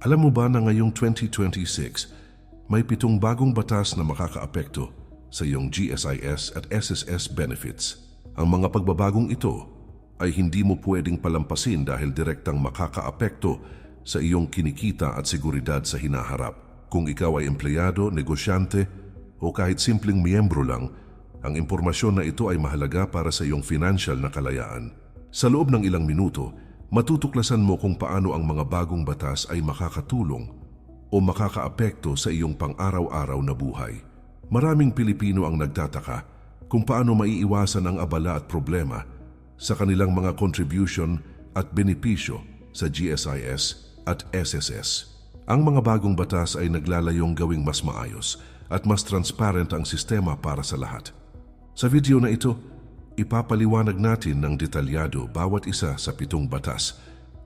Alam mo ba na ngayong 2026, may 7 bagong batas na makakaapekto sa iyong GSIS at SSS benefits. Ang mga pagbabagong ito ay hindi mo pwedeng palampasin dahil direktang makakaapekto sa iyong kinikita at seguridad sa hinaharap. Kung ikaw ay empleyado, negosyante o kahit simpleng miyembro lang, ang impormasyon na ito ay mahalaga para sa iyong financial na kalayaan. Sa loob ng ilang minuto, matutuklasan mo kung paano ang mga bagong batas ay makakatulong o makakaapekto sa iyong pang-araw-araw na buhay. Maraming Pilipino ang nagtataka kung paano maiiwasan ang abala at problema sa kanilang mga contribution at benepisyo sa GSIS at SSS. Ang mga bagong batas ay naglalayong gawing mas maayos at mas transparent ang sistema para sa lahat. Sa video na ito, ipapaliwanag natin ng detalyado bawat isa sa 7 batas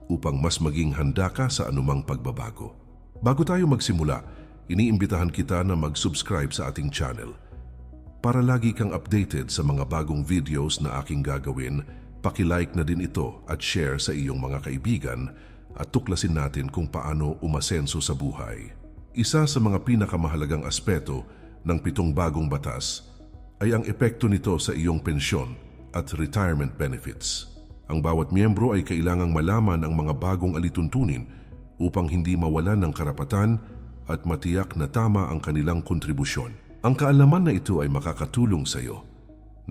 upang mas maging handa ka sa anumang pagbabago. Bago tayo magsimula, iniimbitahan kita na mag-subscribe sa ating channel. Para lagi kang updated sa mga bagong videos na aking gagawin, paki-like na din ito at share sa iyong mga kaibigan at tuklasin natin kung paano umasenso sa buhay. Isa sa mga pinakamahalagang aspeto ng 7 bagong batas ay ang epekto nito sa iyong pensyon at retirement benefits. Ang bawat miyembro ay kailangang malaman ang mga bagong alituntunin upang hindi mawalan ng karapatan at matiyak na tama ang kanilang kontribusyon. Ang kaalaman na ito ay makakatulong sa iyo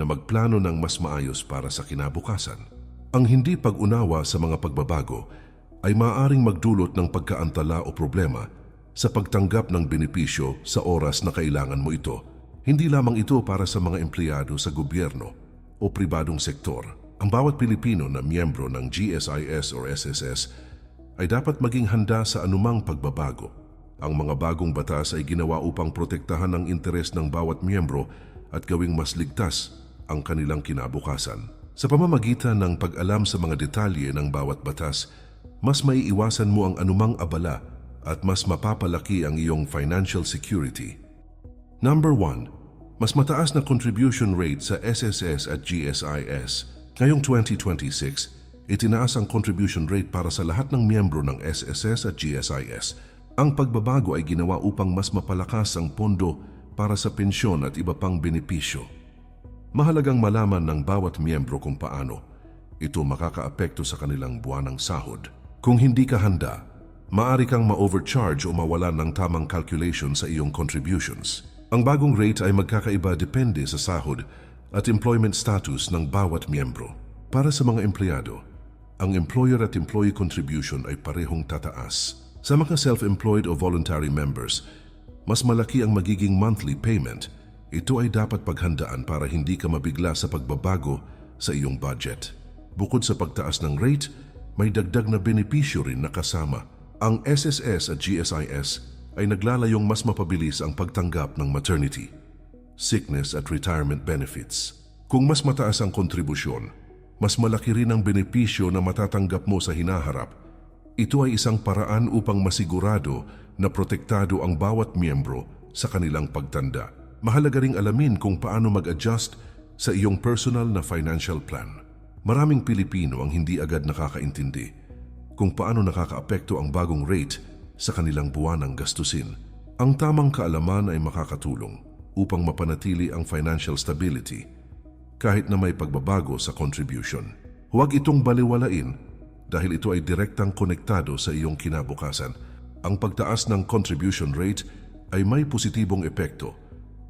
na magplano ng mas maayos para sa kinabukasan. Ang hindi pag-unawa sa mga pagbabago ay maaaring magdulot ng pagkaantala o problema sa pagtanggap ng benepisyo sa oras na kailangan mo ito. Hindi lamang ito para sa mga empleyado sa gobyerno o pribadong sektor. Ang bawat Pilipino na miyembro ng GSIS o SSS ay dapat maging handa sa anumang pagbabago. Ang mga bagong batas ay ginawa upang protektahan ang interes ng bawat miyembro at gawing mas ligtas ang kanilang kinabukasan. Sa pamamagitan ng pag-alam sa mga detalye ng bawat batas, mas maiiwasan mo ang anumang abala at mas mapapalaki ang iyong financial security. Number 1. Mas mataas na contribution rate sa SSS at GSIS. Ngayong 2026, itinaas ang contribution rate para sa lahat ng miyembro ng SSS at GSIS. Ang pagbabago ay ginawa upang mas mapalakas ang pondo para sa pensyon at iba pang benepisyo. Mahalagang malaman ng bawat miyembro kung paano ito makakaapekto sa kanilang buwanang sahod. Kung hindi ka handa, maaari kang ma-overcharge o mawalan ng tamang calculation sa iyong contributions. Ang bagong rate ay magkakaiba depende sa sahod at employment status ng bawat miyembro. Para sa mga empleyado, ang employer at employee contribution ay parehong tataas. Sa mga self-employed o voluntary members, mas malaki ang magiging monthly payment. Ito ay dapat paghandaan para hindi ka mabigla sa pagbabago sa iyong budget. Bukod sa pagtaas ng rate, may dagdag na benepisyo rin na kasama. Ang SSS at GSIS ay naglalayong mas mapabilis ang pagtanggap ng maternity, sickness at retirement benefits. Kung mas mataas ang kontribusyon, mas malaki rin ang benepisyo na matatanggap mo sa hinaharap. Ito ay isang paraan upang masigurado na protektado ang bawat miyembro sa kanilang pagtanda. Mahalaga ring alamin kung paano mag-adjust sa iyong personal na financial plan. Maraming Pilipino ang hindi agad nakakaintindi kung paano nakakaapekto ang bagong rate sa kanilang buwanang gastusin. Ang tamang kaalaman ay makakatulong upang mapanatili ang financial stability kahit na may pagbabago sa contribution. Huwag itong baliwalain dahil ito ay direktang konektado sa iyong kinabukasan. Ang pagtaas ng contribution rate ay may positibong epekto.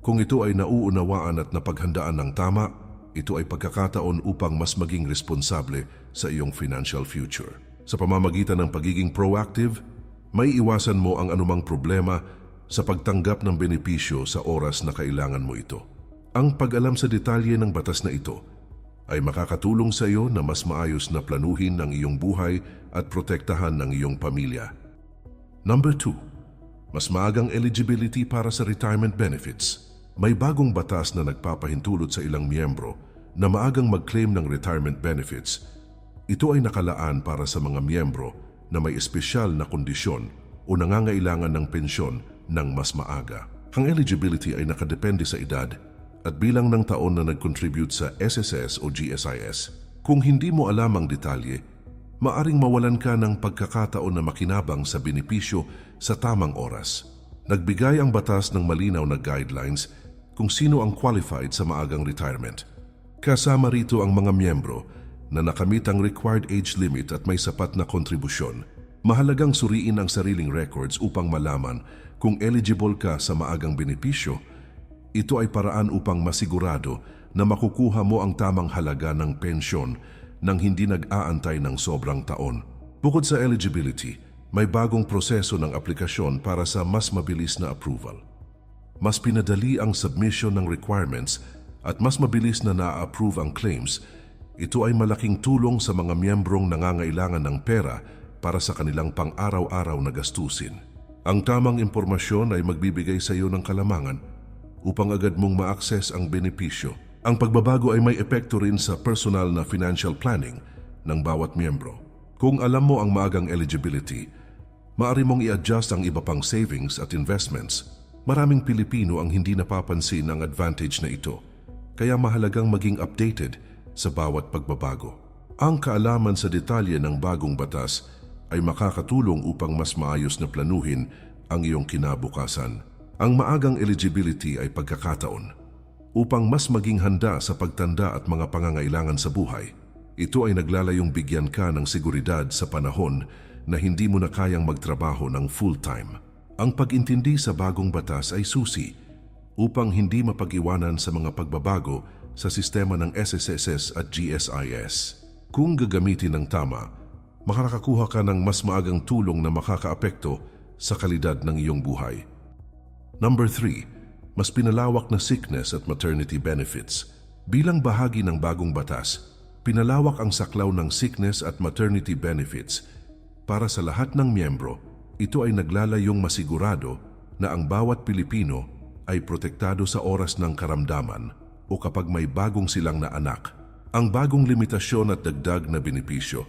Kung ito ay nauunawaan at napaghandaan ng tama, ito ay pagkakataon upang mas maging responsable sa iyong financial future. Sa pamamagitan ng pagiging proactive, may iwasan mo ang anumang problema sa pagtanggap ng benepisyo sa oras na kailangan mo ito. Ang pag-alam sa detalye ng batas na ito ay makakatulong sa iyo na mas maayos na planuhin ang iyong buhay at protektahan ang iyong pamilya. Number 2. Mas maagang eligibility para sa retirement benefits. May bagong batas na nagpapahintulot sa ilang miyembro na maagang mag-claim ng retirement benefits. Ito ay nakalaan para sa mga miyembro na may espesyal na kondisyon o nangangailangan ng pensyon ng mas maaga. Ang eligibility ay nakadepende sa edad at bilang ng taon na nag-contribute sa SSS o GSIS. Kung hindi mo alam ang detalye, maaring mawalan ka ng pagkakataon na makinabang sa benepisyo sa tamang oras. Nagbigay ang batas ng malinaw na guidelines kung sino ang qualified sa maagang retirement. Kasama rito ang mga miyembro na nakamit ang required age limit at may sapat na kontribusyon. Mahalagang suriin ang sariling records upang malaman kung eligible ka sa maagang benepisyo. Ito ay paraan upang masigurado na makukuha mo ang tamang halaga ng pensyon nang hindi nag-aantay ng sobrang taon. Bukod sa eligibility, may bagong proseso ng aplikasyon para sa mas mabilis na approval. Mas pinadali ang submission ng requirements at mas mabilis na na-approve ang claims. Ito ay malaking tulong sa mga miyembrong nangangailangan ng pera para sa kanilang pang-araw-araw na gastusin. Ang tamang impormasyon ay magbibigay sa iyo ng kalamangan upang agad mong ma-access ang benepisyo. Ang pagbabago ay may epekto rin sa personal na financial planning ng bawat miyembro. Kung alam mo ang maagang eligibility, maaari mong i-adjust ang iba pang savings at investments. Maraming Pilipino ang hindi napapansin ang advantage na ito, kaya mahalagang maging updated sa bawat pagbabago. Ang kaalaman sa detalye ng bagong batas ay makakatulong upang mas maayos na planuhin ang iyong kinabukasan. Ang maagang eligibility ay pagkakataon upang mas maging handa sa pagtanda at mga pangangailangan sa buhay. Ito ay naglalayong bigyan ka ng seguridad sa panahon na hindi mo na kayang magtrabaho ng full-time. Ang pag-intindi sa bagong batas ay susi upang hindi mapag-iwanan sa mga pagbabago sa sistema ng SSS at GSIS. Kung gagamitin ng tama, makakakuha ka ng mas maagang tulong na makakaapekto sa kalidad ng iyong buhay. Number 3. Mas pinalawak na sickness at maternity benefits. Bilang bahagi ng bagong batas, pinalawak ang saklaw ng sickness at maternity benefits. Para sa lahat ng miyembro, ito ay naglalayong masigurado na ang bawat Pilipino ay protektado sa oras ng karamdaman o kapag may bagong silang na anak. Ang bagong limitasyon at dagdag na benepisyo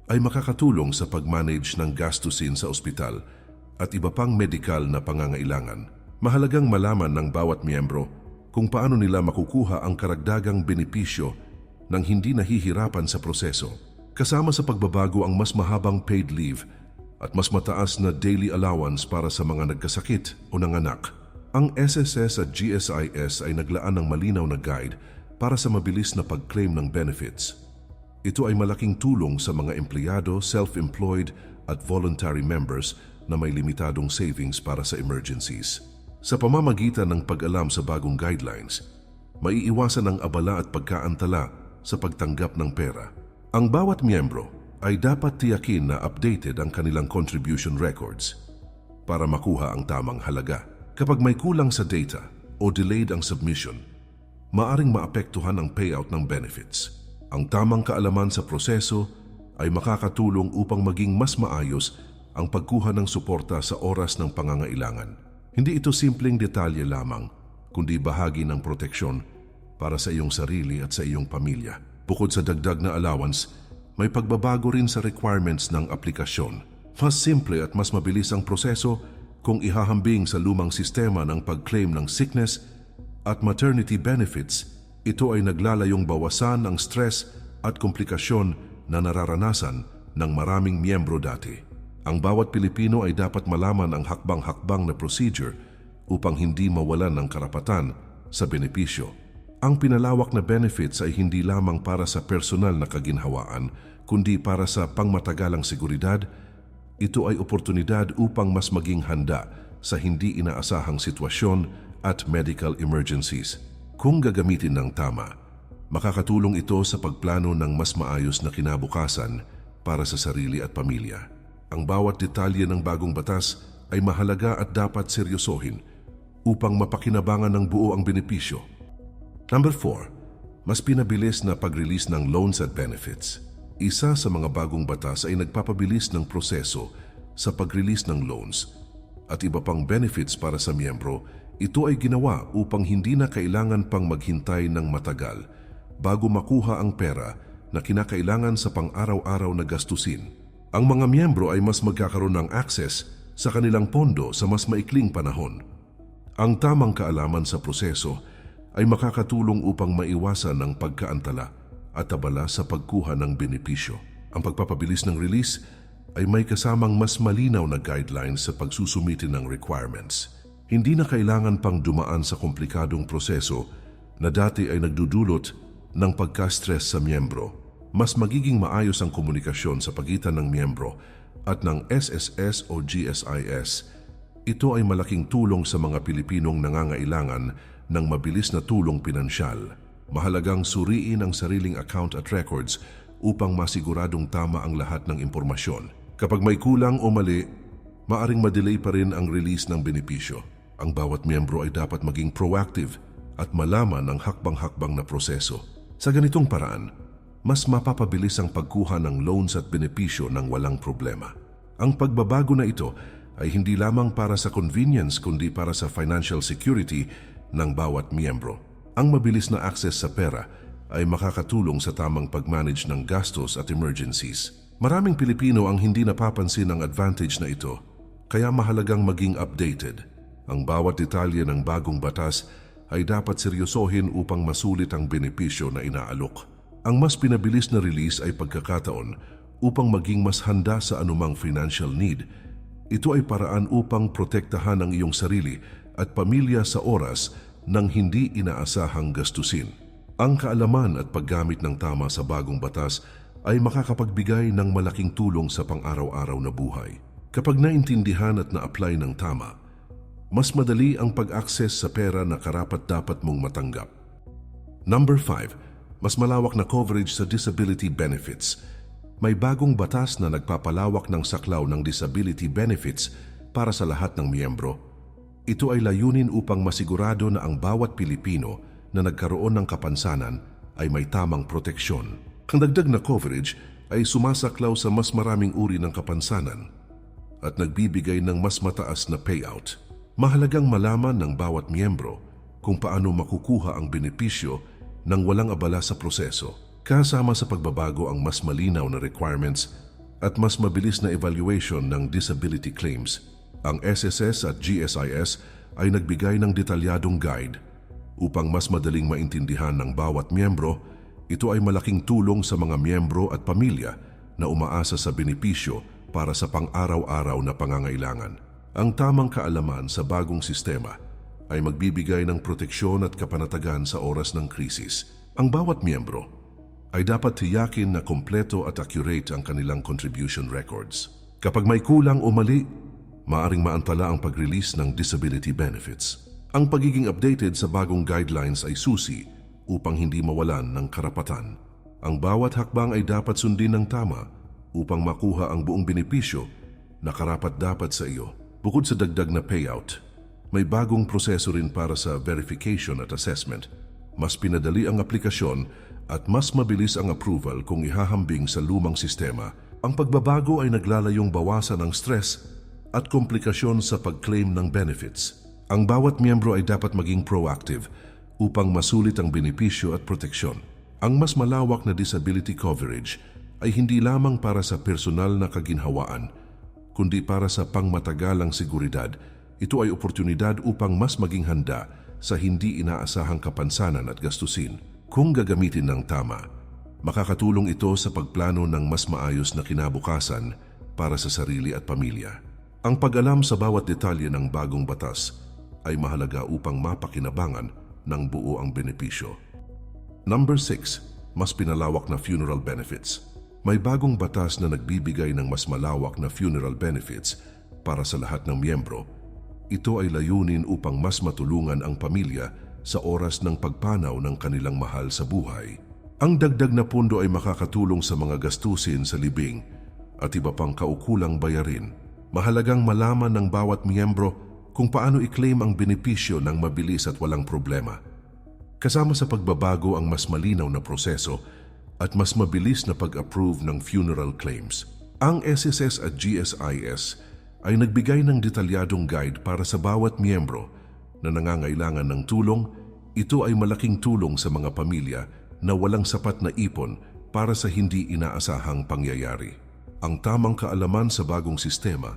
ay makakatulong sa pag-manage ng gastusin sa ospital at iba pang medikal na pangangailangan. Mahalagang malaman ng bawat miyembro kung paano nila makukuha ang karagdagang benepisyo nang hindi nahihirapan sa proseso. Kasama sa pagbabago ang mas mahabang paid leave at mas mataas na daily allowance para sa mga nagkasakit o nanganak. Ang SSS at GSIS ay naglaan ng malinaw na guide para sa mabilis na pag-claim ng benefits. Ito ay malaking tulong sa mga empleyado, self-employed at voluntary members na may limitadong savings para sa emergencies. Sa pamamagitan ng pag-alam sa bagong guidelines, maiiwasan ang abala at pagkaantala sa pagtanggap ng pera. Ang bawat miyembro ay dapat tiyakin na updated ang kanilang contribution records para makuha ang tamang halaga. Kapag may kulang sa data o delayed ang submission, maaring maapektuhan ang payout ng benefits. Ang tamang kaalaman sa proseso ay makakatulong upang maging mas maayos ang pagkuha ng suporta sa oras ng pangangailangan. Hindi ito simpleng detalye lamang, kundi bahagi ng proteksyon para sa iyong sarili at sa iyong pamilya. Bukod sa dagdag na allowance, may pagbabago rin sa requirements ng aplikasyon. Mas simple at mas mabilis ang proseso kung ihahambing sa lumang sistema ng pag-claim ng sickness at maternity benefits. Ito ay naglalayong bawasan ang stress at komplikasyon na nararanasan ng maraming miyembro dati. Ang bawat Pilipino ay dapat malaman ang hakbang-hakbang na procedure upang hindi mawalan ng karapatan sa benepisyo. Ang pinalawak na benefits ay hindi lamang para sa personal na kaginhawaan, kundi para sa pangmatagalang seguridad. Ito ay oportunidad upang mas maging handa sa hindi inaasahang sitwasyon at medical emergencies. Kung gagamitin ng tama, makakatulong ito sa pagplano ng mas maayos na kinabukasan para sa sarili at pamilya. Ang bawat detalye ng bagong batas ay mahalaga at dapat seryosohin upang mapakinabangan ng buo ang benepisyo. Number 4. Mas pinabilis na pag-release ng loans at benefits. Isa sa mga bagong batas ay nagpapabilis ng proseso sa pag-release ng loans at iba pang benefits para sa miyembro. Ito ay ginawa upang hindi na kailangan pang maghintay ng matagal bago makuha ang pera na kinakailangan sa pang-araw-araw na gastusin. Ang mga miyembro ay mas magkakaroon ng access sa kanilang pondo sa mas maikling panahon. Ang tamang kaalaman sa proseso ay makakatulong upang maiwasan ang pagkaantala at abala sa pagkuha ng benepisyo. Ang pagpapabilis ng release ay may kasamang mas malinaw na guidelines sa pagsusumite ng requirements. Hindi na kailangan pang dumaan sa komplikadong proseso na dati ay nagdudulot ng pagka-stress sa miyembro. Mas magiging maayos ang komunikasyon sa pagitan ng miyembro at ng SSS o GSIS. Ito ay malaking tulong sa mga Pilipinong nangangailangan ng mabilis na tulong pinansyal. Mahalagang suriin ang sariling account at records upang masiguradong tama ang lahat ng impormasyon. Kapag may kulang o mali, maaring madelay pa rin ang release ng benepisyo. Ang bawat miyembro ay dapat maging proactive at malaman ang hakbang-hakbang na proseso. Sa ganitong paraan, mas mapapabilis ang pagkuha ng loans at benepisyo ng walang problema. Ang pagbabago na ito ay hindi lamang para sa convenience kundi para sa financial security ng bawat miyembro. Ang mabilis na access sa pera ay makakatulong sa tamang pag-manage ng gastos at emergencies. Maraming Pilipino ang hindi napapansin ang advantage na ito, kaya mahalagang maging updated. Ang bawat detalye ng bagong batas ay dapat seryosohin upang masulit ang benepisyo na inaalok. Ang mas pinabilis na release ay pagkakataon upang maging mas handa sa anumang financial need. Ito ay paraan upang protektahan ang iyong sarili at pamilya sa oras ng hindi inaasahang gastusin. Ang kaalaman at paggamit ng tama sa bagong batas ay makakapagbigay ng malaking tulong sa pang-araw-araw na buhay. Kapag naintindihan at na-apply ng tama, mas madali ang pag-access sa pera na karapat-dapat mong matanggap. Number 5. Mas malawak na coverage sa disability benefits. May bagong batas na nagpapalawak ng saklaw ng disability benefits para sa lahat ng miyembro. Ito ay layunin upang masigurado na ang bawat Pilipino na nagkaroon ng kapansanan ay may tamang proteksyon. Ang dagdag na coverage ay sumasaklaw sa mas maraming uri ng kapansanan at nagbibigay ng mas mataas na payout. Mahalagang malaman ng bawat miyembro kung paano makukuha ang benepisyo nang walang abala sa proseso, kasama sa pagbabago ang mas malinaw na requirements at mas mabilis na evaluation ng disability claims. Ang SSS at GSIS ay nagbigay ng detalyadong guide upang mas madaling maintindihan ng bawat miyembro. Ito ay malaking tulong sa mga miyembro at pamilya na umaasa sa benepisyo para sa pang-araw-araw na pangangailangan. Ang tamang kaalaman sa bagong sistema ay magbibigay ng proteksyon at kapanatagan sa oras ng krisis. Ang bawat miyembro ay dapat tiyakin na kompleto at accurate ang kanilang contribution records. Kapag may kulang o mali, maaring maantala ang pag-release ng disability benefits. Ang pagiging updated sa bagong guidelines ay susi upang hindi mawalan ng karapatan. Ang bawat hakbang ay dapat sundin ng tama upang makuha ang buong benepisyo na karapat-dapat sa iyo. Bukod sa dagdag na payout, may bagong proseso rin para sa verification at assessment. Mas pinadali ang aplikasyon at mas mabilis ang approval kung ihahambing sa lumang sistema. Ang pagbabago ay naglalayong bawasan ang stress at komplikasyon sa pag-claim ng benefits. Ang bawat miyembro ay dapat maging proactive upang masulit ang benepisyo at proteksyon. Ang mas malawak na disability coverage ay hindi lamang para sa personal na kaginhawaan, kundi para sa pangmatagalang seguridad. Ito ay oportunidad upang mas maging handa sa hindi inaasahang kapansanan at gastusin. Kung gagamitin ng tama, makakatulong ito sa pagplano ng mas maayos na kinabukasan para sa sarili at pamilya. Ang pag-alam sa bawat detalye ng bagong batas ay mahalaga upang mapakinabangan ng buo ang benepisyo. Number 6. Mas pinalawak na funeral benefits. May bagong batas na nagbibigay ng mas malawak na funeral benefits para sa lahat ng miyembro. Ito ay layunin upang mas matulungan ang pamilya sa oras ng pagpanaw ng kanilang mahal sa buhay. Ang dagdag na pondo ay makakatulong sa mga gastusin sa libing at iba pang kaukulang bayarin. Mahalagang malaman ng bawat miyembro kung paano i-claim ang benepisyo ng mabilis at walang problema. Kasama sa pagbabago ang mas malinaw na proseso at mas mabilis na pag-approve ng funeral claims. Ang SSS at GSIS ay nagbigay ng detalyadong guide para sa bawat miyembro na nangangailangan ng tulong. Ito ay malaking tulong sa mga pamilya na walang sapat na ipon para sa hindi inaasahang pangyayari. Ang tamang kaalaman sa bagong sistema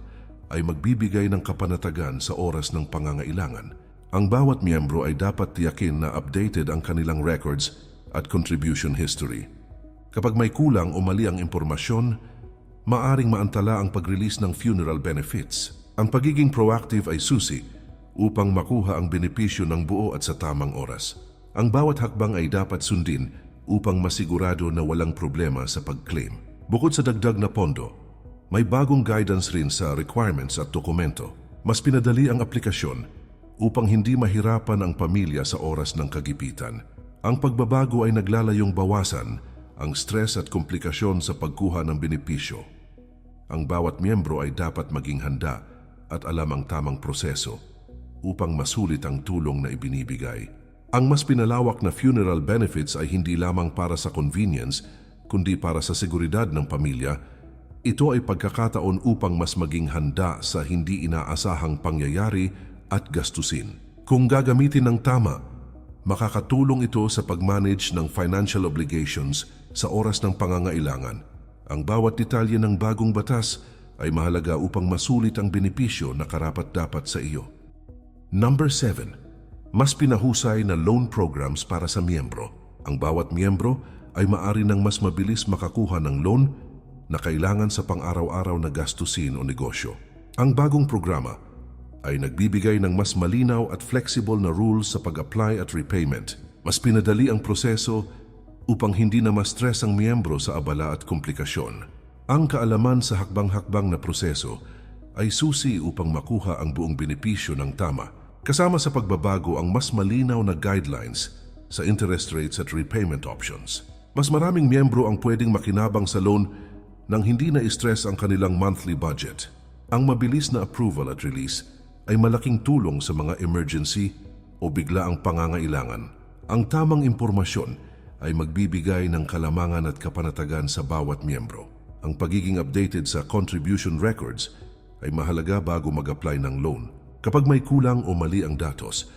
ay magbibigay ng kapanatagan sa oras ng pangangailangan. Ang bawat miyembro ay dapat tiyakin na updated ang kanilang records at contribution history. Kapag may kulang o mali ang impormasyon, maaring maantala ang pag-release ng funeral benefits. Ang pagiging proactive ay susi upang makuha ang benepisyo ng buo at sa tamang oras. Ang bawat hakbang ay dapat sundin upang masigurado na walang problema sa pag-claim. Bukod sa dagdag na pondo, may bagong guidance rin sa requirements at dokumento. Mas pinadali ang aplikasyon upang hindi mahirapan ang pamilya sa oras ng kagipitan. Ang pagbabago ay naglalayong bawasan ang stress at komplikasyon sa pagkuha ng benepisyo. Ang bawat miyembro ay dapat maging handa at alam ang tamang proseso upang masulit ang tulong na ibinibigay. Ang mas pinalawak na funeral benefits ay hindi lamang para sa convenience, kundi para sa seguridad ng pamilya. Ito ay pagkakataon upang mas maging handa sa hindi inaasahang pangyayari at gastusin. Kung gagamitin ng tama, makakatulong ito sa pag-manage ng financial obligations sa oras ng pangangailangan. Ang bawat detalye ng bagong batas ay mahalaga upang masulit ang benepisyo na karapat-dapat sa iyo. Number 7. Mas pinahusay na loan programs para sa miyembro. Ang bawat miyembro ay maaari ng mas mabilis makakuha ng loan na kailangan sa pang-araw-araw na gastusin o negosyo. Ang bagong programa ay nagbibigay ng mas malinaw at flexible na rules sa pag-apply at repayment. Mas pinadali ang proseso upang hindi na ma-stress ang miyembro sa abala at komplikasyon. Ang kaalaman sa hakbang-hakbang na proseso ay susi upang makuha ang buong benepisyo ng tama. Kasama sa pagbabago ang mas malinaw na guidelines sa interest rates at repayment options. Mas maraming miyembro ang pwedeng makinabang sa loan nang hindi na-stress ang kanilang monthly budget. Ang mabilis na approval at release ay malaking tulong sa mga emergency o biglaang pangangailangan. Ang tamang impormasyon ay magbibigay ng kalamangan at kapanatagan sa bawat miyembro. Ang pagiging updated sa contribution records ay mahalaga bago mag-apply ng loan. Kapag may kulang o mali ang datos,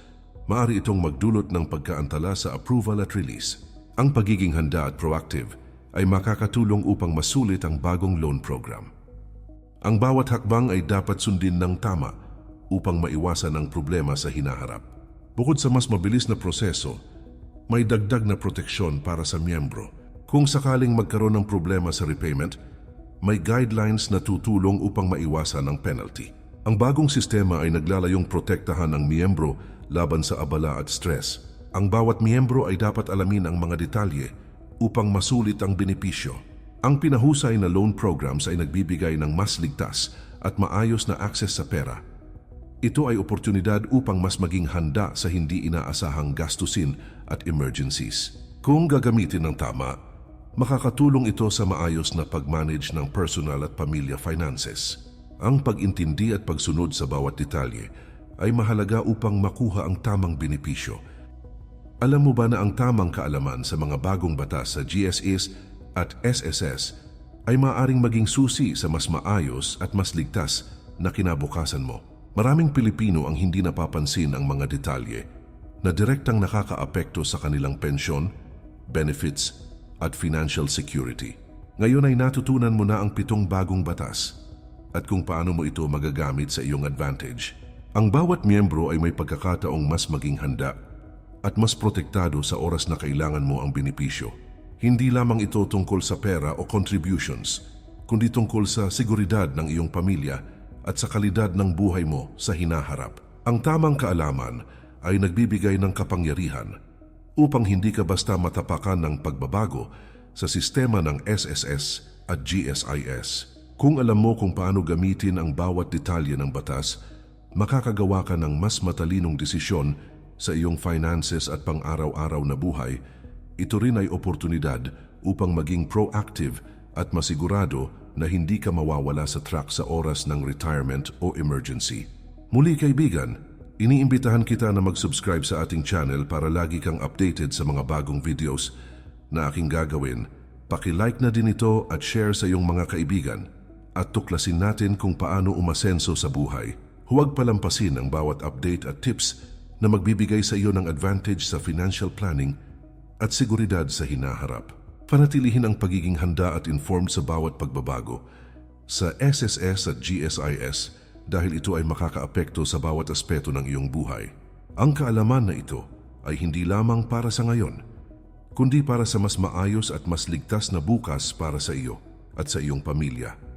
maaari itong magdulot ng pagkaantala sa approval at release. Ang pagiging handa at proactive ay makakatulong upang masulit ang bagong loan program. Ang bawat hakbang ay dapat sundin ng tama upang maiwasan ang problema sa hinaharap. Bukod sa mas mabilis na proseso, may dagdag na proteksyon para sa miyembro. Kung sakaling magkaroon ng problema sa repayment, may guidelines na tutulong upang maiwasan ang penalty. Ang bagong sistema ay naglalayong protektahan ang miyembro laban sa abala at stress. Ang bawat miyembro ay dapat alamin ang mga detalye upang masulit ang benepisyo. Ang pinahusay na loan programs ay nagbibigay ng mas ligtas at maayos na access sa pera. Ito ay oportunidad upang mas maging handa sa hindi inaasahang gastusin at emergencies. Kung gagamitin ng tama, makakatulong ito sa maayos na pag-manage ng personal at pamilya finances. Ang pag-intindi at pagsunod sa bawat detalye ay mahalaga upang makuha ang tamang benepisyo. Alam mo ba na ang tamang kaalaman sa mga bagong batas sa GSEs at SSS ay maaaring maging susi sa mas maayos at mas ligtas na kinabukasan mo? Maraming Pilipino ang hindi napapansin ang mga detalye na direktang nakakaapekto sa kanilang pensyon, benefits, at financial security. Ngayon ay natutunan mo na ang 7 bagong batas at kung paano mo ito magagamit sa iyong advantage. Ang bawat miyembro ay may pagkakataong mas maging handa at mas protektado sa oras na kailangan mo ang benepisyo. Hindi lamang ito tungkol sa pera o contributions, kundi tungkol sa seguridad ng iyong pamilya at sa kalidad ng buhay mo sa hinaharap. Ang tamang kaalaman ay nagbibigay ng kapangyarihan upang hindi ka basta matapakan ng pagbabago sa sistema ng SSS at GSIS. Kung alam mo kung paano gamitin ang bawat detalye ng batas, makakagawa ka ng mas matalinong desisyon sa iyong finances at pang-araw-araw na buhay. Ito rin ay oportunidad upang maging proactive at masigurado na hindi ka mawawala sa track sa oras ng retirement o emergency. Muli kaibigan, iniimbitahan kita na mag-subscribe sa ating channel para lagi kang updated sa mga bagong videos na aking gagawin. Paki-like na din ito at share sa iyong mga kaibigan at tuklasin natin kung paano umasenso sa buhay. Huwag palampasin ang bawat update at tips na magbibigay sa iyo ng advantage sa financial planning at seguridad sa hinaharap. Panatilihin ang pagiging handa at informed sa bawat pagbabago sa SSS at GSIS dahil ito ay makakaapekto sa bawat aspeto ng iyong buhay. Ang kaalaman na ito ay hindi lamang para sa ngayon, kundi para sa mas maayos at mas ligtas na bukas para sa iyo at sa iyong pamilya.